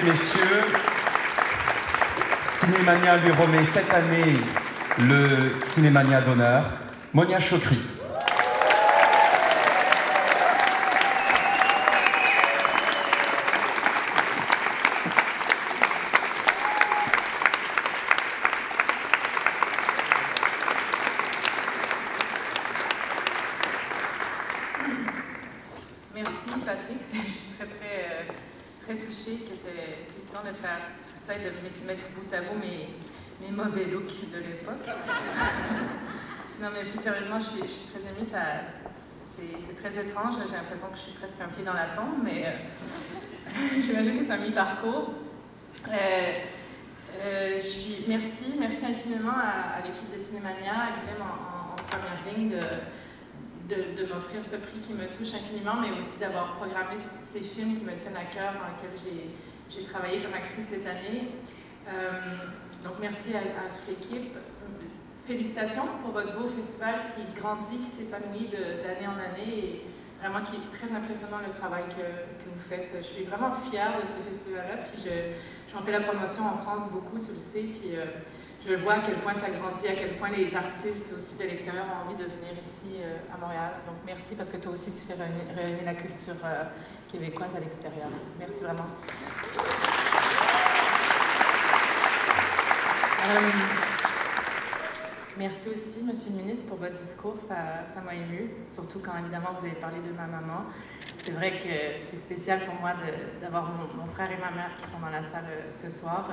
messieurs, Cinémania lui remet cette année le Cinémania d'honneur, Monia Chokri. Merci Patrick, je suis très touchée qu'il était temps de faire tout ça et de mettre bout à bout mes mauvais looks de l'époque. Non mais plus sérieusement, je suis très émue, c'est très étrange, j'ai l'impression que je suis presque un pied dans la tombe, mais j'imagine que c'est un mi-parcours. Merci infiniment à l'équipe de Cinémania, à Guilhem en première ligne de m'offrir ce prix qui me touche infiniment, mais aussi d'avoir programmé ces films qui me tiennent à cœur, dans lesquels j'ai travaillé comme actrice cette année. Donc merci à toute l'équipe. Félicitations pour votre beau festival qui grandit, qui s'épanouit d'année en année et vraiment qui est très impressionnant le travail que vous faites. Je suis vraiment fière de ce festival-là, puis j'en fais la promotion en France beaucoup, tu le sais, puis je vois à quel point ça grandit, à quel point les artistes aussi de l'extérieur ont envie de venir ici à Montréal. Donc merci parce que toi aussi tu fais rayonner la culture québécoise à l'extérieur. Merci vraiment. Merci aussi, Monsieur le ministre, pour votre discours. Ça m'a émue, surtout quand évidemment vous avez parlé de ma maman. C'est vrai que c'est spécial pour moi d'avoir mon frère et ma mère qui sont dans la salle ce soir.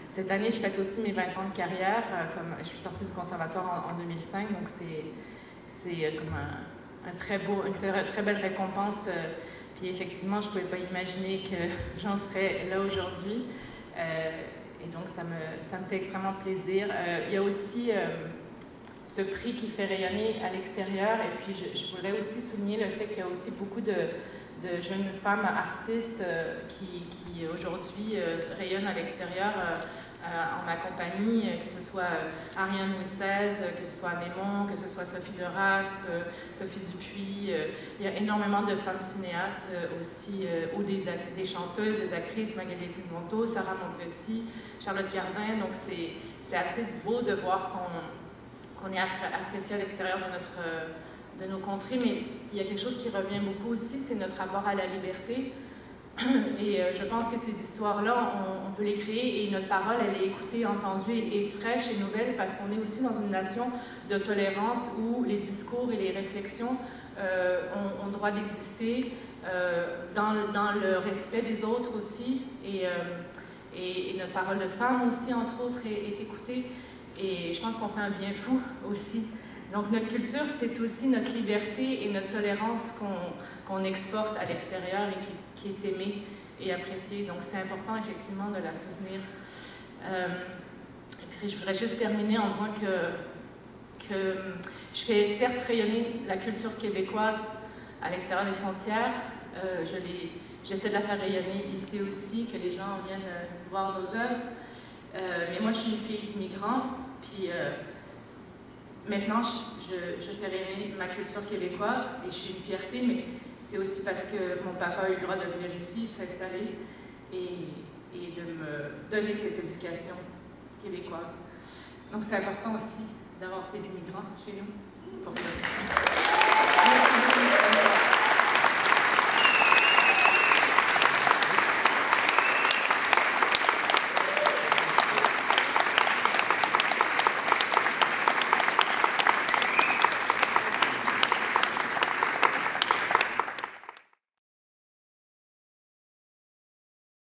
Cette année, je fête aussi mes 20 ans de carrière. Comme je suis sortie du conservatoire en 2005, donc c'est comme une très belle récompense. Puis effectivement, je ne pouvais pas imaginer que j'en serais là aujourd'hui. Et donc, ça me fait extrêmement plaisir. Il y a aussi ce prix qui fait rayonner à l'extérieur. Et puis, je voudrais aussi souligner le fait qu'il y a aussi beaucoup de jeunes femmes artistes qui aujourd'hui rayonnent à l'extérieur en ma compagnie, que ce soit Ariane Mouissez, que ce soit Némon, que ce soit Sophie de Raspe, Sophie Dupuis. Il y a énormément de femmes cinéastes aussi, ou des chanteuses, des actrices, Magali Pigmonto, Sarah Monpetit, Charlotte Gardin. Donc c'est assez beau de voir qu'on est apprécié à l'extérieur de nos contrées, mais il y a quelque chose qui revient beaucoup aussi, c'est notre rapport à la liberté. Et je pense que ces histoires-là, on peut les créer et notre parole, elle est écoutée, entendue et fraîche et nouvelle parce qu'on est aussi dans une nation de tolérance où les discours et les réflexions ont le droit d'exister dans le respect des autres aussi. Et notre parole de femme aussi, entre autres, est écoutée. Et je pense qu'on fait un bien fou aussi. Donc notre culture, c'est aussi notre liberté et notre tolérance qu'on exporte à l'extérieur et qui est aimée et appréciée. Donc c'est important effectivement de la soutenir. Et puis je voudrais juste terminer en disant que je fais certes rayonner la culture québécoise à l'extérieur des frontières. J'essaie de la faire rayonner ici aussi, que les gens viennent voir nos œuvres. Mais moi je suis une fille d'immigrants, puis maintenant, je fais rayonner ma culture québécoise et je suis une fierté, mais c'est aussi parce que mon papa a eu le droit de venir ici, de s'installer et de me donner cette éducation québécoise. Donc c'est important aussi d'avoir des immigrants chez nous. Pour ça. Merci beaucoup.